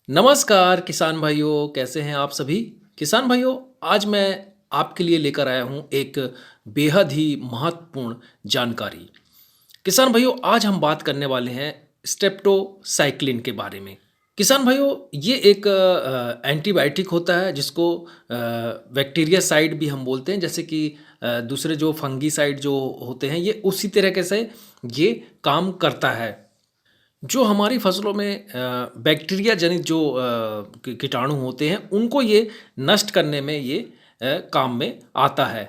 नमस्कार किसान भाइयों, कैसे हैं आप सभी? किसान भाइयों, आज मैं आपके लिए लेकर आया हूँ एक बेहद ही महत्वपूर्ण जानकारी। किसान भाइयों, आज हम बात करने वाले हैं स्ट्रेप्टोसाइक्लिन के बारे में। किसान भाइयों, ये एक एंटीबायोटिक होता है जिसको बैक्टीरियासाइड भी हम बोलते हैं, जैसे कि दूसरे जो फंगीसाइड जो होते हैं, ये उसी तरीके से ये काम करता है। जो हमारी फसलों में बैक्टीरिया जनित जो कीटाणु होते हैं, उनको ये नष्ट करने में ये काम में आता है।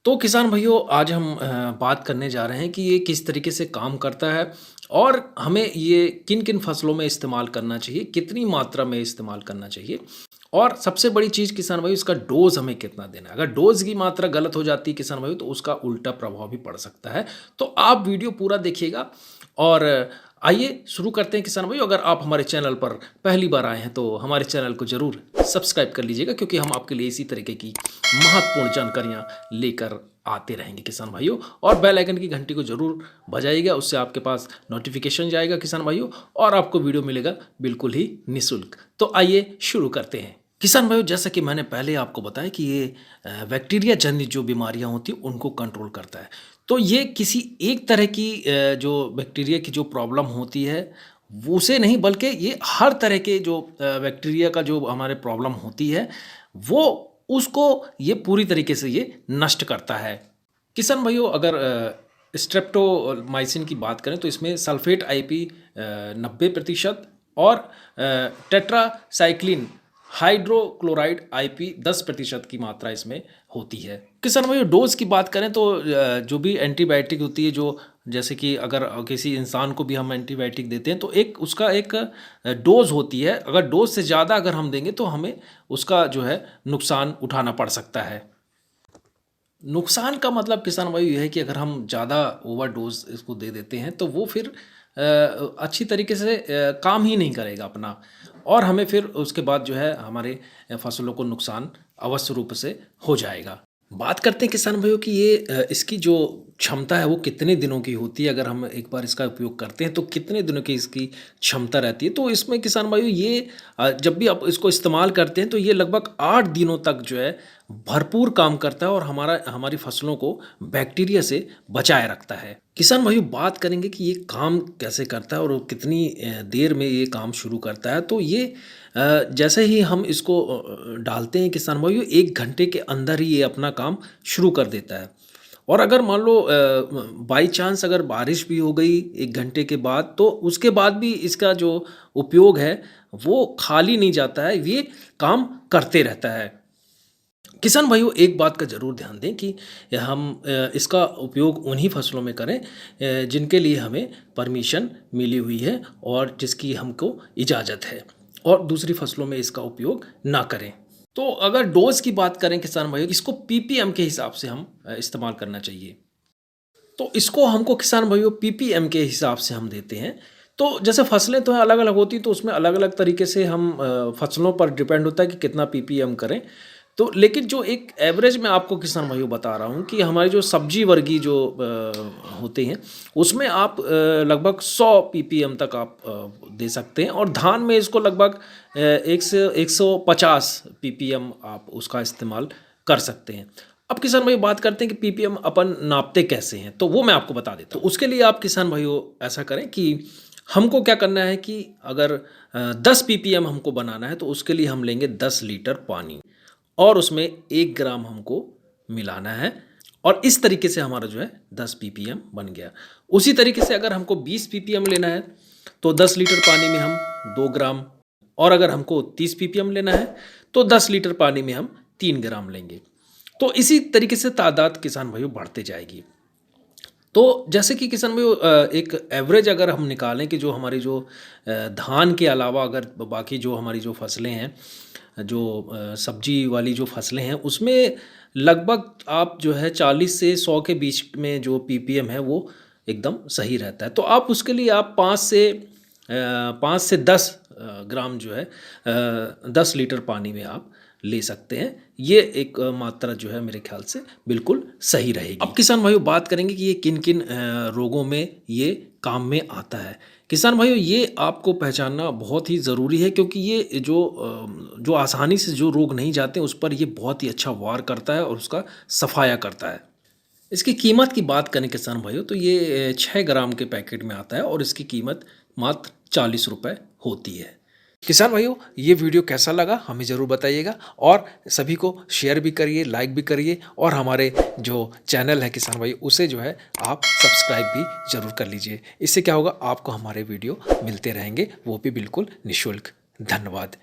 तो किसान भाइयों, आज हम बात करने जा रहे हैं कि ये किस तरीके से काम करता है और हमें ये किन किन फसलों में इस्तेमाल करना चाहिए, कितनी मात्रा में इस्तेमाल करना चाहिए और सबसे बड़ी चीज़ किसान भाइयों, इसका डोज हमें कितना देना है। अगर डोज की मात्रा गलत हो जाती है किसान भाइयों, तो उसका उल्टा प्रभाव भी पड़ सकता है। तो आप वीडियो पूरा देखिएगा और आइए शुरू करते हैं किसान भाइयों। अगर आप हमारे चैनल पर पहली बार आए हैं तो हमारे चैनल को ज़रूर सब्सक्राइब कर लीजिएगा, क्योंकि हम आपके लिए इसी तरीके की महत्वपूर्ण जानकारियाँ लेकर आते रहेंगे किसान भाइयों। और बेल आइकन की घंटी को ज़रूर बजाइएगा, उससे आपके पास नोटिफिकेशन जाएगा किसान भाइयों, और आपको वीडियो मिलेगा बिल्कुल ही निःशुल्क। तो आइए शुरू करते हैं किसान भाइयों। जैसा कि मैंने पहले आपको बताया कि ये बैक्टीरिया जनित जो बीमारियां होती हैं उनको कंट्रोल करता है। तो ये किसी एक तरह की जो बैक्टीरिया की जो प्रॉब्लम होती है वो उसे नहीं, बल्कि ये हर तरह के जो बैक्टीरिया का जो हमारे प्रॉब्लम होती है वो उसको ये पूरी तरीके से ये नष्ट करता है। किसान भाइयों, अगर स्ट्रेप्टोमाइसिन की बात करें तो इसमें सल्फेट आईपी 90% और टेट्रासाइक्लिन हाइड्रोक्लोराइड आईपी 10% की मात्रा इसमें होती है। किसान भाइयों, डोज की बात करें तो जो भी एंटीबायोटिक होती है, जो जैसे कि अगर किसी इंसान को भी हम एंटीबायोटिक देते हैं तो एक उसका एक डोज होती है। अगर डोज से ज़्यादा अगर हम देंगे तो हमें उसका जो है नुकसान उठाना पड़ सकता है। नुकसान का मतलब किसान भाई ये है कि अगर हम ज़्यादा ओवरडोज इसको दे देते हैं तो वो फिर अच्छी तरीके से काम ही नहीं करेगा अपना, और हमें फिर उसके बाद जो है हमारे फसलों को नुकसान अवश्य रूप से हो जाएगा। बात करते हैं किसान भाइयों कि ये इसकी जो क्षमता है वो कितने दिनों की होती है। अगर हम एक बार इसका उपयोग करते हैं तो कितने दिनों की इसकी क्षमता रहती है। तो इसमें किसान भाइयों ये जब भी आप इसको इस्तेमाल करते हैं तो ये लगभग 8 दिनों तक जो है भरपूर काम करता है और हमारी फसलों को बैक्टीरिया से बचाए रखता है। किसान भाइयों, बात करेंगे कि ये काम कैसे करता है और वो कितनी देर में ये काम शुरू करता है। तो ये जैसे ही हम इसको डालते हैं किसान भाइयों, 1 घंटे के अंदर ही ये अपना काम शुरू कर देता है। और अगर मान लो बाई चांस अगर बारिश भी हो गई 1 घंटे के बाद, तो उसके बाद भी इसका जो उपयोग है वो खाली नहीं जाता है, ये काम करते रहता है। किसान भाइयों, एक बात का ज़रूर ध्यान दें कि हम इसका उपयोग उन्हीं फसलों में करें जिनके लिए हमें परमिशन मिली हुई है और जिसकी हमको इजाज़त है, और दूसरी फसलों में इसका उपयोग ना करें। तो अगर डोज की बात करें किसान भाइयों, इसको पीपीएम के हिसाब से हम इस्तेमाल करना चाहिए। तो इसको हमको किसान भाइयों पीपीएम के हिसाब से हम देते हैं। तो जैसे फसलें तो अलग अलग होती हैं, तो उसमें अलग अलग तरीके से हम फसलों पर डिपेंड होता है कि कितना पीपीएम करें। तो लेकिन जो एक एवरेज मैं आपको किसान भाइयों बता रहा हूँ कि हमारी जो सब्जी वर्गीय जो होते हैं उसमें आप लगभग 100 पीपीएम तक आप दे सकते हैं, और धान में इसको लगभग 150 पीपीएम आप उसका इस्तेमाल कर सकते हैं। अब किसान भाई बात करते हैं कि पीपीएम अपन नापते कैसे हैं, तो वो मैं आपको बता देता हूँ। उसके लिए आप किसान भाइयों ऐसा करें कि हमको क्या करना है कि अगर 10 पीपीएम हमको बनाना है तो उसके लिए हम लेंगे 10 लीटर पानी और उसमें 1 ग्राम हमको मिलाना है, और इस तरीके से हमारा जो है 10 पीपीएम बन गया। उसी तरीके से अगर हमको 20 पीपीएम लेना है तो 10 लीटर पानी में हम 2 ग्राम, और अगर हमको 30 पीपीएम लेना है तो 10 लीटर पानी में हम 3 ग्राम लेंगे। तो इसी तरीके से तादाद किसान भाइयों बढ़ते जाएगी। तो जैसे कि किसान भाइयों एक एवरेज अगर हम निकालें कि जो हमारी जो धान के अलावा अगर बाकी जो हमारी जो फसलें हैं, जो सब्जी वाली जो फसलें हैं, उसमें लगभग आप जो है 40 से 100 के बीच में जो पीपीएम है वो एकदम सही रहता है। तो आप उसके लिए आप 5 से 10 ग्राम जो है 10 लीटर पानी में आप ले सकते हैं। ये एक मात्रा जो है मेरे ख्याल से बिल्कुल सही रहेगी। अब किसान भाइयों बात करेंगे कि ये किन किन रोगों में ये काम में आता है। किसान भाइयों, ये आपको पहचानना बहुत ही ज़रूरी है, क्योंकि ये जो आसानी से जो रोग नहीं जाते उस पर ये बहुत ही अच्छा वार करता है और उसका सफाया करता है। इसकी कीमत की बात करें किसान भाइयों, तो ये 6 ग्राम के पैकेट में आता है और इसकी कीमत मात्र 40 रुपये होती है। किसान भाइयों, ये वीडियो कैसा लगा हमें ज़रूर बताइएगा, और सभी को शेयर भी करिए, लाइक भी करिए, और हमारे जो चैनल है किसान भाई उसे जो है आप सब्सक्राइब भी ज़रूर कर लीजिए। इससे क्या होगा, आपको हमारे वीडियो मिलते रहेंगे, वो भी बिल्कुल निःशुल्क। धन्यवाद।